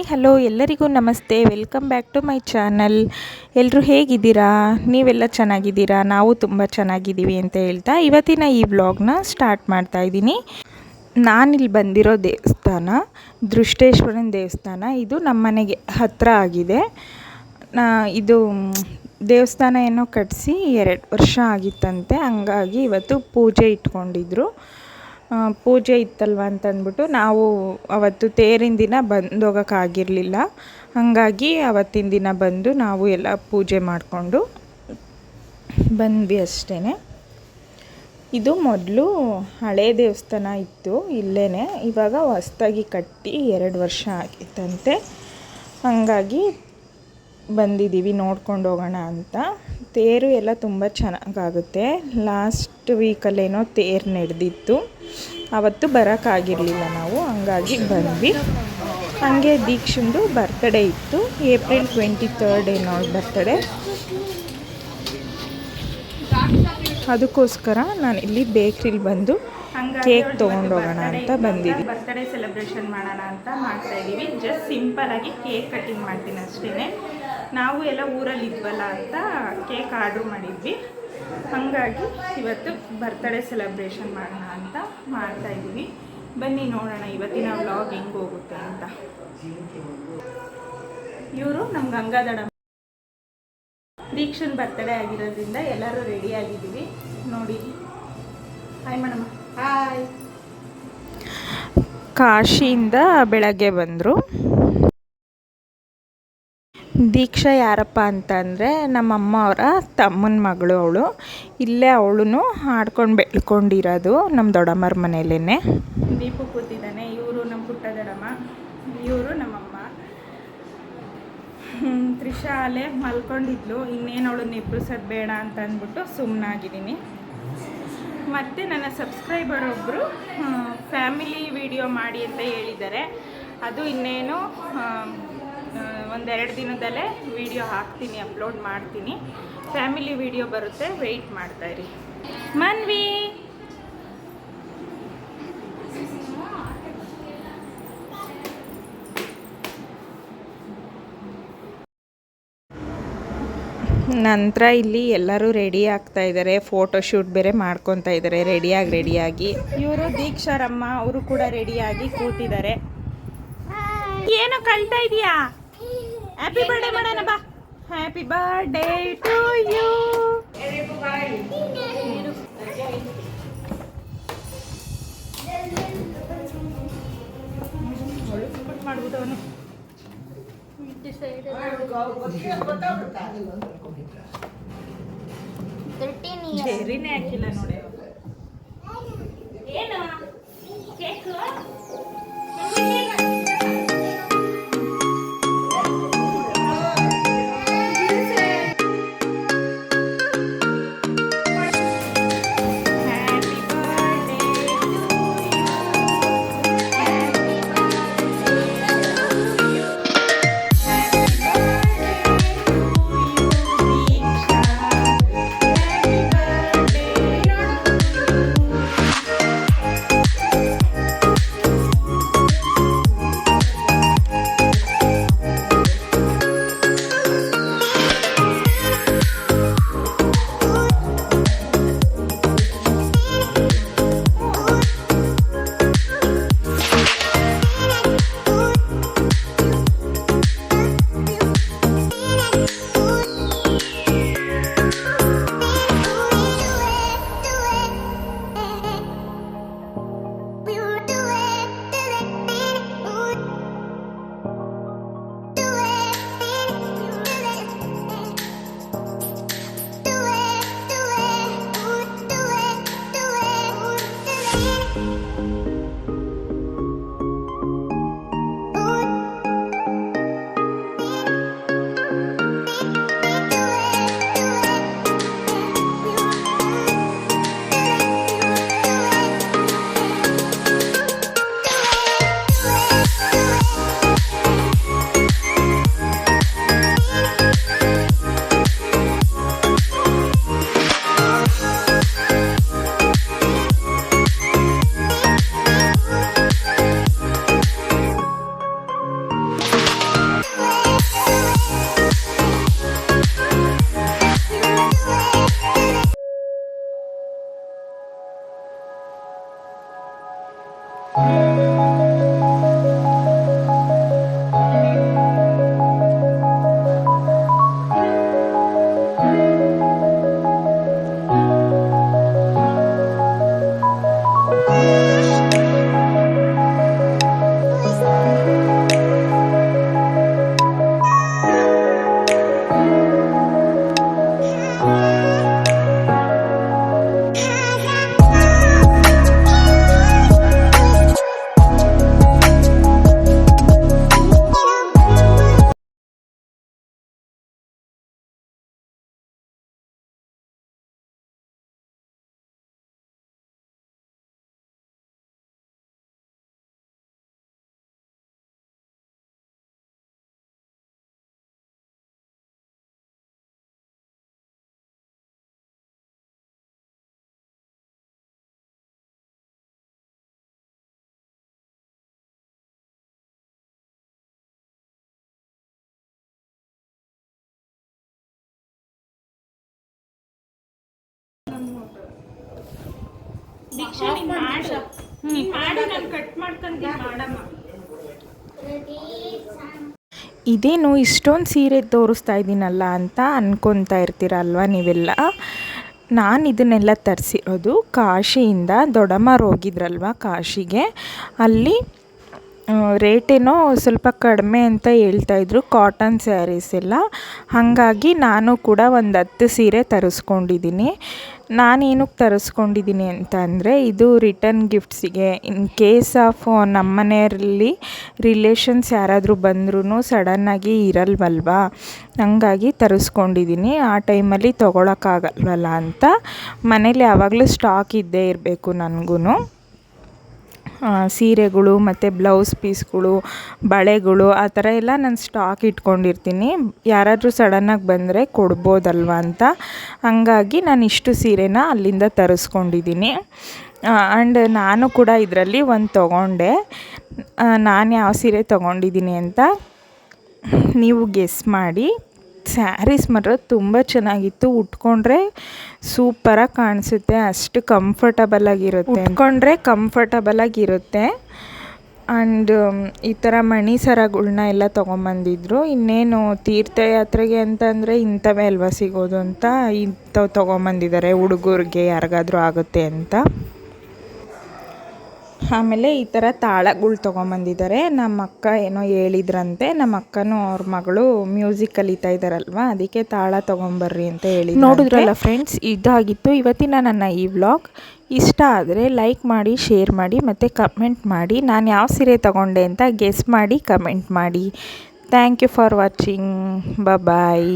Hi hello ಎಲ್ಲರಿಗೂ ನಮಸ್ತೆ. Welcome back to my channel. ಎಲ್ಲರೂ ಹೇಗಿದ್ದೀರಾ? ನೀವೆಲ್ಲ ಚೆನ್ನಾಗಿದ್ದೀರಾ? ನಾವು ತುಂಬ ಚೆನ್ನಾಗಿದ್ದೀವಿ ಅಂತ ಹೇಳ್ತಾ ಇವತ್ತಿನ ಈ ವ್ಲಾಗ್ನ ಸ್ಟಾರ್ಟ್ ಮಾಡ್ತಾ ಇದ್ದೀನಿ. ನಾನಿಲ್ಲಿ ಬಂದಿರೋ ದೇವಸ್ಥಾನ ದೃಷ್ಟೇಶ್ವರನ ದೇವಸ್ಥಾನ. ಇದು ನಮ್ಮ ಮನೆಗೆ ಹತ್ತಿರ ಆಗಿದೆ. ಇದು ದೇವಸ್ಥಾನ ಏನೋ ಕಟ್ಟಿಸಿ 2 ವರ್ಷ ಆಗಿತ್ತಂತೆ. ಹಂಗಾಗಿ ಇವತ್ತು ಪೂಜೆ ಇಟ್ಕೊಂಡಿದ್ರು. ಪೂಜೆ ಇತ್ತಲ್ವ ಅಂತಂದ್ಬಿಟ್ಟು ನಾವು ಅವತ್ತು ತೇರಿನ ದಿನ ಬಂದೋಗೋಕ್ಕಾಗಿರಲಿಲ್ಲ. ಹಾಗಾಗಿ ಅವತ್ತಿನ ದಿನ ಬಂದು ನಾವು ಎಲ್ಲ ಪೂಜೆ ಮಾಡಿಕೊಂಡು ಬಂದ್ವಿ ಅಷ್ಟೇ. ಇದು ಮೊದಲು ಹಳೆ ದೇವಸ್ಥಾನ ಇತ್ತು ಇಲ್ಲೇ. ಇವಾಗ ಹೊಸ್ದಾಗಿ ಕಟ್ಟಿ 2 ವರ್ಷ ಆಗಿತ್ತಂತೆ. ಹಾಗಾಗಿ ಬಂದಿದ್ದೀವಿ ನೋಡ್ಕೊಂಡು ಹೋಗೋಣ ಅಂತ. ತೇರು ಎಲ್ಲ ತುಂಬ ಚೆನ್ನಾಗಾಗುತ್ತೆ. ಲಾಸ್ಟ್ ವೀಕಲ್ಲೇನೋ ತೇರು ನಡೆದಿತ್ತು. ಅವತ್ತು ಬರೋಕ್ಕಾಗಿರಲಿಲ್ಲ ನಾವು, ಹಂಗಾಗಿ ಬಂದ್ವಿ. ಹಾಗೆ ದೀಕ್ಷಂದು ಬರ್ತ್ಡೇ ಇತ್ತು, ಏಪ್ರಿಲ್ 23rd ಏನೋ ಬರ್ತ್ಡೇ. ಅದಕ್ಕೋಸ್ಕರ ನಾನು ಇಲ್ಲಿ ಬೇಕ್ರಿಲಿ ಬಂದು ಕೇಕ್ ತೊಗೊಂಡು ಹೋಗೋಣ ಅಂತ ಬಂದಿದ್ದೀವಿ. ಬರ್ತ್ಡೇ ಸೆಲೆಬ್ರೇಷನ್ ಮಾಡೋಣ ಅಂತ ಮಾಡ್ತಾಯಿದ್ದೀವಿ. ಜಸ್ಟ್ ಸಿಂಪಲಾಗಿ ಕೇಕ್ ಕಟ್ಟಿಂಗ್ ಮಾಡ್ತೀನಿ ಅಷ್ಟೇ. ನಾವು ಎಲ್ಲ ಊರಲ್ಲಿ ಇದ್ವಲ್ಲ ಅಂತ ಕೇಕ್ ಆರ್ಡ್ರ್ ಮಾಡಿದ್ವಿ. ಹಾಗಾಗಿ ಇವತ್ತು ಬರ್ತ್ಡೇ ಸೆಲೆಬ್ರೇಷನ್ ಮಾಡೋಣ ಅಂತ ಮಾಡ್ತಾಯಿದ್ದೀವಿ. ಬನ್ನಿ ನೋಡೋಣ ಇವತ್ತಿನ ವ್ಲಾಗ್ ಹೆಂಗೆ ಹೋಗುತ್ತೆ ಅಂತ. ಇವರು ನಮ್ಮ ಗಂಗಾಧರ ದೀಕ್ಷನ್ ಬರ್ತ್ಡೇ ಆಗಿರೋದ್ರಿಂದ ಎಲ್ಲರೂ ರೆಡಿ ಆಗಿದ್ದೀವಿ. ನೋಡಿ, ಹಾಯ್ ಮೇಡಮ್. ಹಾಯ್. ಕಾಶಿಯಿಂದ ಬೆಳಗ್ಗೆ ಬಂದರು. ದೀಕ್ಷಾ ಯಾರಪ್ಪ ಅಂತಂದರೆ ನಮ್ಮಮ್ಮ ಅವರ ತಮ್ಮನ ಮಗಳು. ಅವಳು ಇಲ್ಲೇ ಅವಳು ಆಡ್ಕೊಂಡು ಬೆಳ್ಕೊಂಡಿರೋದು ನಮ್ಮ ದೊಡ್ಡಮ್ಮರ ಮನೆಯಲ್ಲೇ. ದೀಪು ಕೂತಿದ್ದಾನೆ. ಇವರು ನಮ್ಮ ಪುಟ್ಟ ದೊಡ್ಡಮ್ಮ, ಇವರು ನಮ್ಮಮ್ಮ. ತ್ರಿಷಾ ಅಲ್ಲೇ ಮಲ್ಕೊಂಡಿದ್ಲು. ಇನ್ನೇನು ಅವಳನ್ನ ಎಬ್ಬಿಸೋದು ಬೇಡ ಅಂತ ಅಂದ್ಬಿಟ್ಟು ಸುಮ್ಮನಾಗಿದ್ದೀನಿ. ಮತ್ತು ನನ್ನ ಸಬ್ಸ್ಕ್ರೈಬರ್ ಒಬ್ಬರು ಫ್ಯಾಮಿಲಿ ವಿಡಿಯೋ ಮಾಡಿ ಅಂತ ಹೇಳಿದ್ದಾರೆ. ಅದು ಇನ್ನೇನು 1-2 ದಿನದಲ್ಲೇ ವಿಡಿಯೋ ಹಾಕ್ತೀನಿ, ಅಪ್ಲೋಡ್ ಮಾಡ್ತೀನಿ. ಫ್ಯಾಮಿಲಿ ವಿಡಿಯೋ ಬರುತ್ತೆ, ವೆಯ್ಟ್ ಮಾಡ್ತಾಯಿರಿ. ಮನ್ವಿ ನಂತರ ಇಲ್ಲಿ ಎಲ್ಲರೂ ರೆಡಿ ಆಗ್ತಾ ಇದ್ದಾರೆ. ಫೋಟೋಶೂಟ್ ಬೇರೆ ಮಾಡ್ಕೊತಾ ಇದ್ದಾರೆ ರೆಡಿಯಾಗಿ. ಇವರು ದೀಕ್ಷಾರಮ್ಮ, ಅವರು ಕೂಡ ರೆಡಿಯಾಗಿ ಕೂತಿದ್ದಾರೆ. ಏನೋ ಕಳ್ತಾ ಇದೀಯಾ? ಹ್ಯಾಪಿ ಬರ್ಡೇ ಮಾಡೋಣ ಬಾ. Happy birthday to you. ಮಾಡ್ಬಿಟ್ಟವನು ಜೇರಿನೇ ಹಾಕಿಲ್ಲ ನೋಡಿ. ಏನು ಕೇಕು? ದೀಕ್ಷಾ ನೀನು ಮಾಡು, ನೀನು ಮಾಡು, ನಾನು ಕಟ್ ಮಾಡ್ಕೊಂತೀನಿ ಮಾಡಮ್ಮ. ಇದೇನು ಇಷ್ಟೊಂದು ಸೀರೆ ತೋರಿಸ್ತಾ ಇದ್ದೀನಲ್ಲ ಅಂತ ಅನ್ಕೊತಾ ಇರ್ತೀರಲ್ವ ನೀವೆಲ್ಲ. ನಾನು ಇದನ್ನೆಲ್ಲ ತರಿಸಿರೋದು ಕಾಶಿಯಿಂದ. ದೊಡ್ಡಮ್ಮರು ಹೋಗಿದ್ರಲ್ವ ಕಾಶಿಗೆ, ಅಲ್ಲಿ ರೇಟೇನೋ ಸ್ವಲ್ಪ ಕಡಿಮೆ ಅಂತ ಹೇಳ್ತಾಯಿದ್ರು ಕಾಟನ್ ಸ್ಯಾರೀಸ್ ಎಲ್ಲ. ಹಾಗಾಗಿ ನಾನು ಕೂಡ ಒಂದು 10 ಸೀರೆ ತರಿಸ್ಕೊಂಡಿದ್ದೀನಿ. ನಾನೇನಕ್ಕೆ ತರಿಸ್ಕೊಂಡಿದ್ದೀನಿ ಅಂತ ಅಂದರೆ, ಇದು ರಿಟರ್ನ್ ಗಿಫ್ಟ್ಸಿಗೆ. ಇನ್ ಕೇಸ್ ಆಫ್ ನಮ್ಮ ಮನೆಯಲ್ಲಿ ರಿಲೇಷನ್ಸ್ ಯಾರಾದರೂ ಬಂದ್ರೂ ಸಡನ್ನಾಗಿ ಇರಲ್ವಲ್ವಾ, ಹಂಗಾಗಿ ತರಿಸ್ಕೊಂಡಿದ್ದೀನಿ. ಆ ಟೈಮಲ್ಲಿ ತೊಗೊಳಕ್ಕಾಗಲ್ವಲ್ಲ ಅಂತ. ಮನೇಲಿ ಯಾವಾಗಲೂ ಸ್ಟಾಕ್ ಇದ್ದೇ ಇರಬೇಕು ನನಗೂ. ಸೀರೆಗಳು ಮತ್ತು ಬ್ಲೌಸ್ ಪೀಸ್ಗಳು, ಬಳೆಗಳು ಆ ಥರ ಎಲ್ಲ ನಾನು ಸ್ಟಾಕ್ ಇಟ್ಕೊಂಡಿರ್ತೀನಿ. ಯಾರಾದರೂ ಸಡನ್ನಾಗಿ ಬಂದರೆ ಕೊಡ್ಬೋದಲ್ವ ಅಂತ. ಹಂಗಾಗಿ ನಾನು ಇಷ್ಟು ಸೀರೆನ ಅಲ್ಲಿಂದ ತರಿಸ್ಕೊಂಡಿದ್ದೀನಿ. ಆ್ಯಂಡ್ ನಾನು ಕೂಡ ಇದರಲ್ಲಿ ಒಂದು ತೊಗೊಂಡೆ. ನಾನು ಯಾವ ಸೀರೆ ತೊಗೊಂಡಿದ್ದೀನಿ ಅಂತ ನೀವು ಗೆಸ್ ಮಾಡಿ. ಸ್ಯಾರೀಸ್ ಮಾತ್ರ ತುಂಬ ಚೆನ್ನಾಗಿತ್ತು. ಉಟ್ಕೊಂಡ್ರೆ ಸೂಪರಾಗಿ ಕಾಣಿಸುತ್ತೆ, ಅಷ್ಟು ಕಂಫರ್ಟಬಲಾಗಿರುತ್ತೆ. ಉಟ್ಕೊಂಡ್ರೆ ಕಂಫರ್ಟಬಲಾಗಿರುತ್ತೆ. ಆ್ಯಂಡ್ ಈ ಥರ ಮಣಿ ಸರಗಳ್ನ ಎಲ್ಲ ತೊಗೊಂಬಂದಿದ್ರು. ಇನ್ನೇನು ತೀರ್ಥಯಾತ್ರೆಗೆ ಅಂತಂದರೆ ಇಂಥವೇ ಅಲ್ವಾ ಸಿಗೋದು ಅಂತ ಇಂಥವು ತೊಗೊಂಬಂದಿದ್ದಾರೆ, ಹುಡುಗರಿಗೆ ಯಾರಿಗಾದ್ರೂ ಆಗುತ್ತೆ ಅಂತ. ಆಮೇಲೆ ಈ ಥರ ತಾಳಗಳು ತೊಗೊಂಬಂದಿದ್ದಾರೆ. ನಮ್ಮ ಅಕ್ಕ ಏನೋ ಹೇಳಿದ್ರಂತೆ, ನಮ್ಮ ಅಕ್ಕನೂ ಅವ್ರ ಮಗಳು ಮ್ಯೂಸಿಕ್ ಕಲಿತಾ ಇದ್ದಾರಲ್ವ, ಅದಕ್ಕೆ ತಾಳ ತೊಗೊಂಬರ್ರಿ ಅಂತ ಹೇಳಿ. ನೋಡಿದ್ರಲ್ಲ ಫ್ರೆಂಡ್ಸ್, ಇದಾಗಿತ್ತು ಇವತ್ತಿನ ನನ್ನ ಈ ವ್ಲಾಗ್. ಇಷ್ಟ ಆದರೆ ಲೈಕ್ ಮಾಡಿ, ಶೇರ್ ಮಾಡಿ ಮತ್ತು ಕಮೆಂಟ್ ಮಾಡಿ. ನಾನು ಯಾವ ಸೀರೆ ತೊಗೊಂಡೆ ಅಂತ ಗೆಸ್ ಮಾಡಿ ಕಮೆಂಟ್ ಮಾಡಿ. Thank you for watching. Bye.